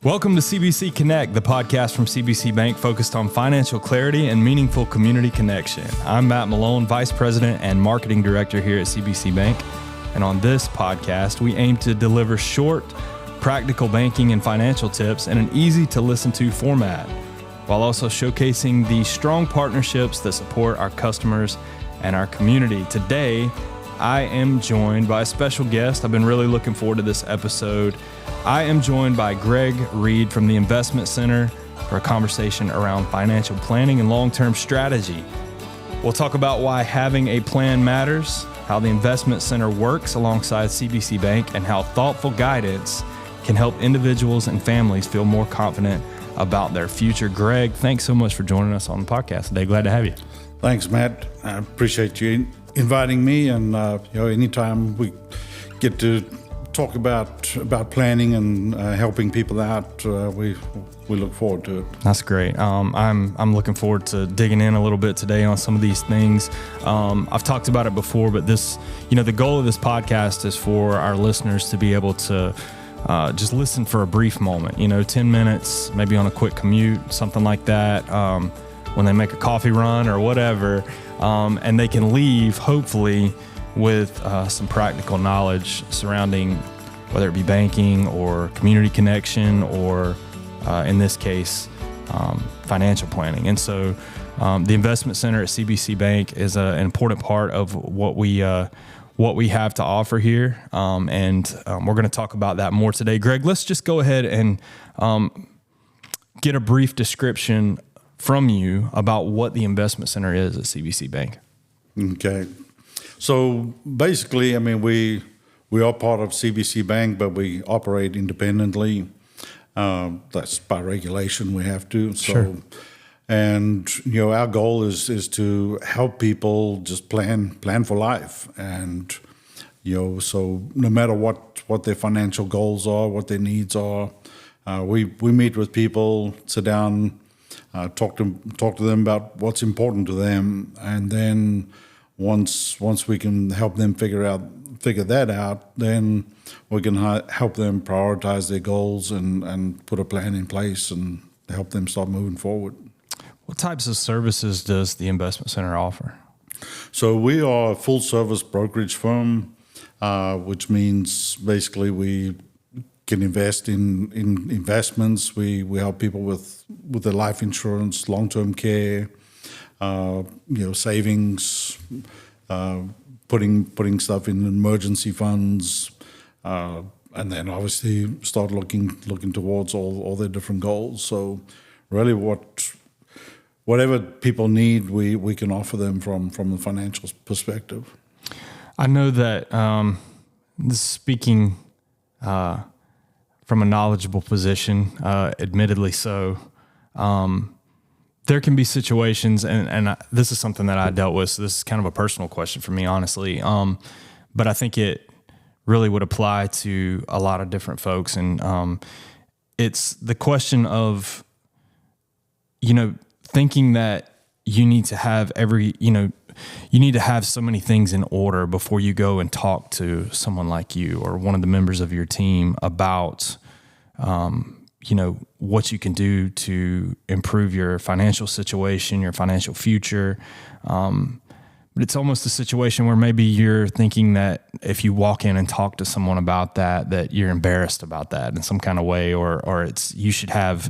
Welcome to CBC Connect, the podcast from CBC Bank focused on financial clarity and meaningful community connection. I'm Matt Malone, Vice President and Marketing Director here at CBC Bank. And on this podcast, we aim to deliver short, practical banking and financial tips in an easy to listen to format, while also showcasing the strong partnerships that support our customers and our community. Today, I am joined by a special guest. I've been really looking forward to this episode. I am joined by Greg Reid from the Investment Center for a conversation around financial planning and long-term strategy. We'll talk about why having a plan matters, how the Investment Center works alongside CBC Bank, and how thoughtful guidance can help individuals and families feel more confident about their future. Greg, thanks so much for joining us on the podcast today. Glad to have you. Thanks, Matt. I appreciate you inviting me, and anytime we get to talk about planning and helping people out, we look forward to it. That's great. I'm looking forward to digging in a little bit today on some of these things. I've talked about it before, but the goal of this podcast is for our listeners to be able to just listen for a brief moment, 10 minutes, maybe on a quick commute, something like that, when they make a coffee run or whatever, and they can leave, hopefully, with some practical knowledge surrounding whether it be banking or community connection or, in this case, financial planning. And so the Investment Center at CBC Bank is an important part of what we have to offer here. And we're going to talk about that more today. Greg, let's just go ahead and get a brief description from you about what the Investment Center is at CBC Bank. Okay. So basically, we are part of CBC Bank, but we operate independently. That's by regulation, we have to. So, sure. And our goal is to help people just plan for life, and so no matter what their financial goals are, what their needs are, we meet with people, sit down, talk to them about what's important to them, and then once we can help them figure that out, then we can help them prioritize their goals and put a plan in place and help them start moving forward. What types of services does the Investment Center offer? So we are a full-service brokerage firm, which means basically we can invest in investments. We help people with their life insurance, long-term care, savings, putting stuff in emergency funds, and then obviously start looking towards all their different goals. So really whatever people need, we can offer them from the financial perspective. I know that speaking from a knowledgeable position, admittedly so, there can be situations, and this is something that I dealt with, so this is kind of a personal question for me, honestly, but I think it really would apply to a lot of different folks, and it's the question of, thinking that you need to have you need to have so many things in order before you go and talk to someone like you or one of the members of your team about what you can do to improve your financial situation, your financial future. But it's almost a situation where maybe you're thinking that if you walk in and talk to someone about that you're embarrassed about that in some kind of way, or you should have,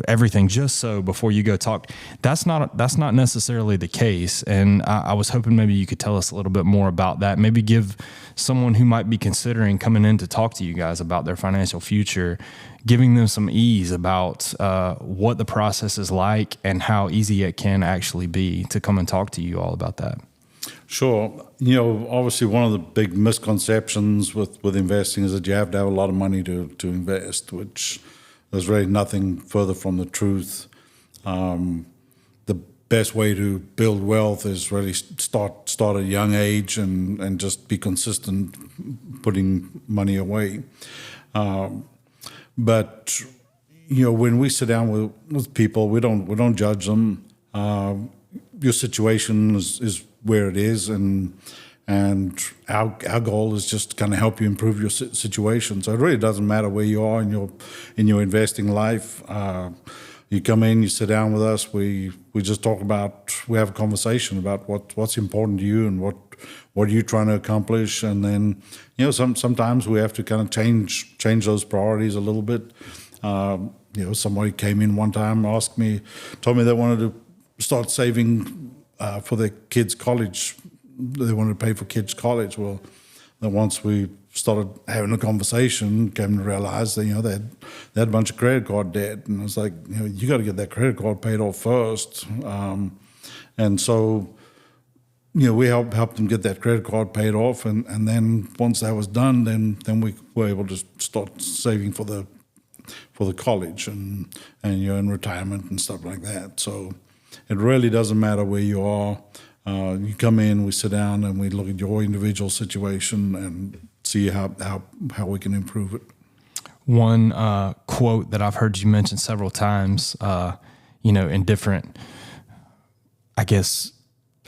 everything just so before you go talk. That's not necessarily the case. And I was hoping maybe you could tell us a little bit more about that. Maybe give someone who might be considering coming in to talk to you guys about their financial future, giving them some ease about what the process is like and how easy it can actually be to come and talk to you all about that. Sure. Obviously one of the big misconceptions with investing is that you have to have a lot of money to invest, which there's really nothing further from the truth. The best way to build wealth is really start at a young age and just be consistent putting money away. But when we sit down with people, we don't judge them. Your situation is where it is, and And our goal is just to kind of help you improve your situation. So it really doesn't matter where you are in your investing life. You come in, you sit down with us. We just talk about. We have a conversation about what's important to you and what are you trying to accomplish. And then sometimes we have to kind of change those priorities a little bit. Somebody came in one time, told me they wanted to start saving for their kids' college. They wanted to pay for kids' college. Well, then once we started having a conversation, came to realize that they had a bunch of credit card debt, and I was like, you got to get that credit card paid off first. And so, we helped them get that credit card paid off, and then once that was done, then we were able to start saving for the college and in retirement and stuff like that. So it really doesn't matter where you are. You come in, we sit down, and we look at your individual situation and see how we can improve it. One quote that I've heard you mention several times, in different, I guess,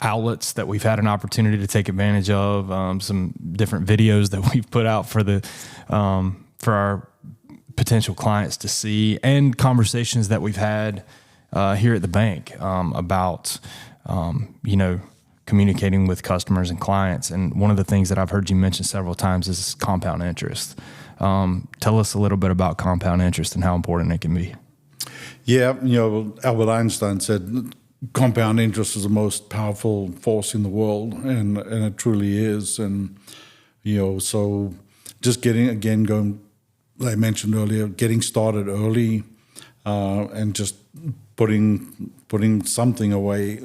outlets that we've had an opportunity to take advantage of, some different videos that we've put out for our potential clients to see, and conversations that we've had here at the bank about communicating with customers and clients. And one of the things that I've heard you mention several times is compound interest. Tell us a little bit about compound interest and how important it can be. Yeah, Albert Einstein said compound interest is the most powerful force in the world, and it truly is. And so just going, like I mentioned earlier, getting started early, and just putting something away,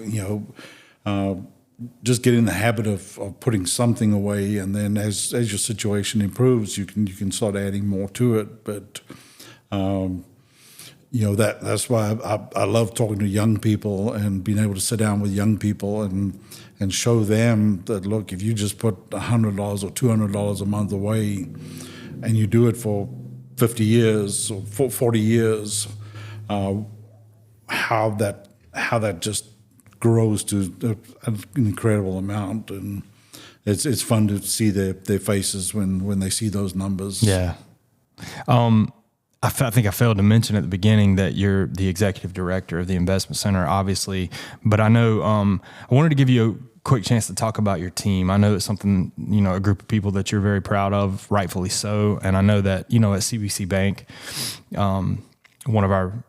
just get in the habit of putting something away, and then as your situation improves, you can start adding more to it. But that's why I love talking to young people and being able to sit down with young people and show them that, look, if you just put $100 or $200 a month away, and you do it for 50 years or 40 years, how that just grows to an incredible amount, and it's fun to see their faces when they see those numbers. Yeah. I think I failed to mention at the beginning that you're the executive director of the investment center, obviously, but I know I wanted to give you a quick chance to talk about your team. I know it's something, a group of people that you're very proud of, rightfully so. And I know that, at CBC Bank, one of our,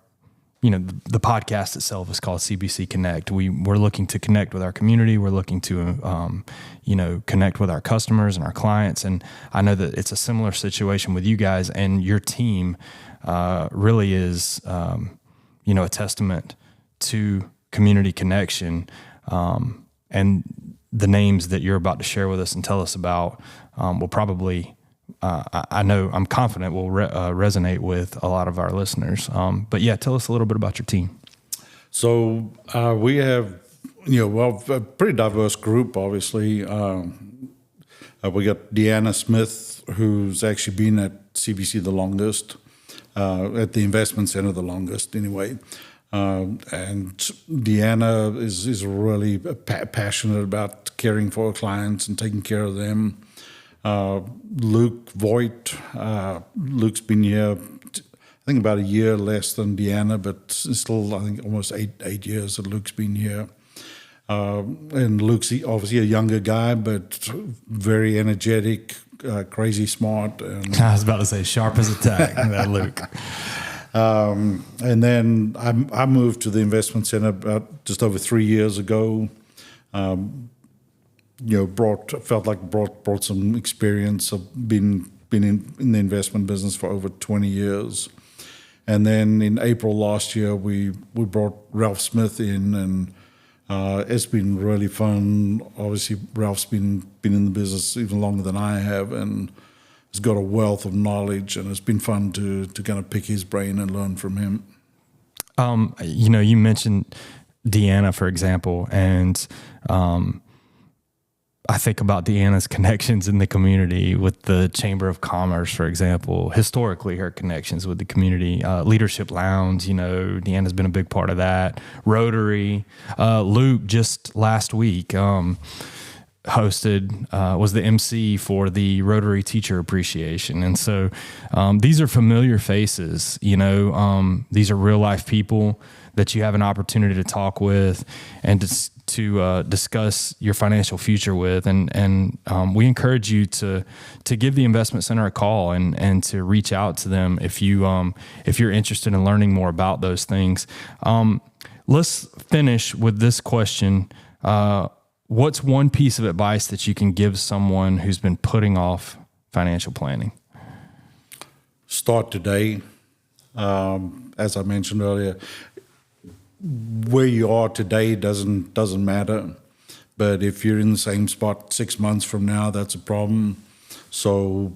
the podcast itself is called CBC Connect. We're looking to connect with our community. We're looking to, connect with our customers and our clients. And I know that it's a similar situation with you guys, and your team really is, a testament to community connection. And the names that you're about to share with us and tell us about will probably, I'm confident will resonate with a lot of our listeners. But yeah, tell us a little bit about your team. So we have, a pretty diverse group, obviously. We got Deanna Smith, who's actually been at CBC the longest, at the investment center the longest anyway. And Deanna is really passionate about caring for her clients and taking care of them. Luke Voigt, Luke's been here, I think about a year less than Deanna, but still, I think almost eight years that Luke's been here. And Luke's obviously a younger guy, but very energetic, crazy smart. And I was about to say sharp as a tack, that Luke. And then I moved to the investment center about just over 3 years ago. Brought some experience. I've been in the investment business for over 20 years. And then in April last year, we brought Ralph Smith in, and it's been really fun. Obviously, Ralph's been in the business even longer than I have, and he's got a wealth of knowledge, and it's been fun to kind of pick his brain and learn from him. You mentioned Deanna, for example, and I think about Deanna's connections in the community with the Chamber of Commerce, for example. Historically, her connections with the community, Leadership Lounge, Deanna's been a big part of that. Rotary, Luke just last week, was the MC for the Rotary Teacher Appreciation. And so these are familiar faces, these are real life people that you have an opportunity to talk with and to discuss your financial future with. And we encourage you to give the Investment Center a call and to reach out to them if you're interested in learning more about those things. Let's finish with this question. What's one piece of advice that you can give someone who's been putting off financial planning? Start today. As I mentioned earlier, where you are today doesn't matter. But if you're in the same spot 6 months from now, that's a problem. So,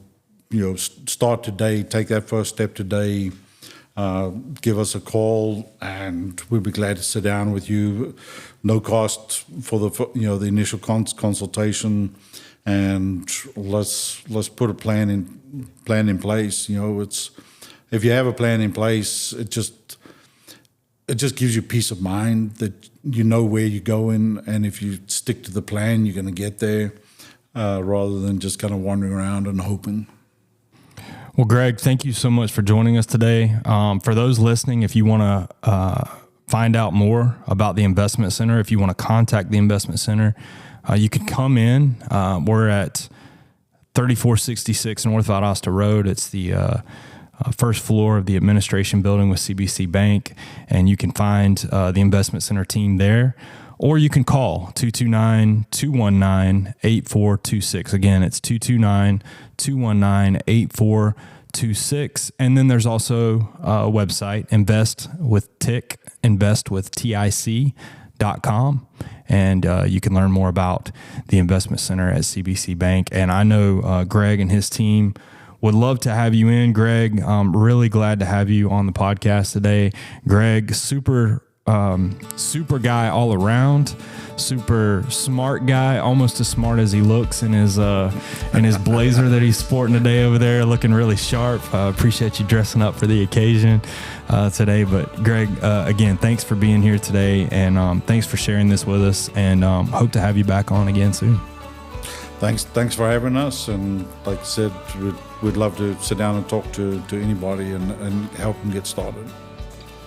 start today, take that first step today. Give us a call, and we'll be glad to sit down with you. No cost for the initial consultation, and let's put a plan in place. If you have a plan in place, it just gives you peace of mind that you know where you're going, and if you stick to the plan, you're going to get there, rather than just kind of wandering around and hoping. Well, Greg, thank you so much for joining us today. For those listening, if you want to find out more about the Investment Center, if you want to contact the Investment Center, you can come in. We're at 3466 North Valdosta Road. It's the first floor of the administration building with CBC Bank, and you can find the Investment Center team there. Or you can call 229-219-8426. Again, it's 229-219-8426. And then there's also a website, investwithtic.com. And you can learn more about the Investment Center at CBC Bank. And I know Greg and his team would love to have you in. Greg, I'm really glad to have you on the podcast today. Greg, super guy all around, super smart guy, almost as smart as he looks in his blazer that he's sporting today over there, looking really sharp. Appreciate you dressing up for the occasion today. But Greg, again, thanks for being here today, and thanks for sharing this with us, and hope to have you back on again soon. Thanks for having us, and like I said, we'd love to sit down and talk to anybody and help them get started.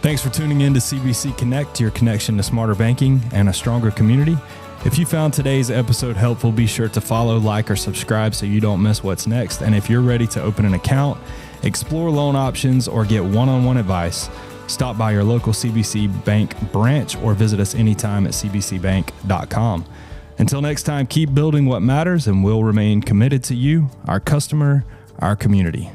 Thanks for tuning in to CBC Connect, your connection to smarter banking and a stronger community. If you found today's episode helpful, be sure to follow, like, or subscribe so you don't miss what's next. And if you're ready to open an account, explore loan options, or get one-on-one advice, stop by your local CBC Bank branch or visit us anytime at cbcbank.com. Until next time, keep building what matters, and we'll remain committed to you, our customer, our community.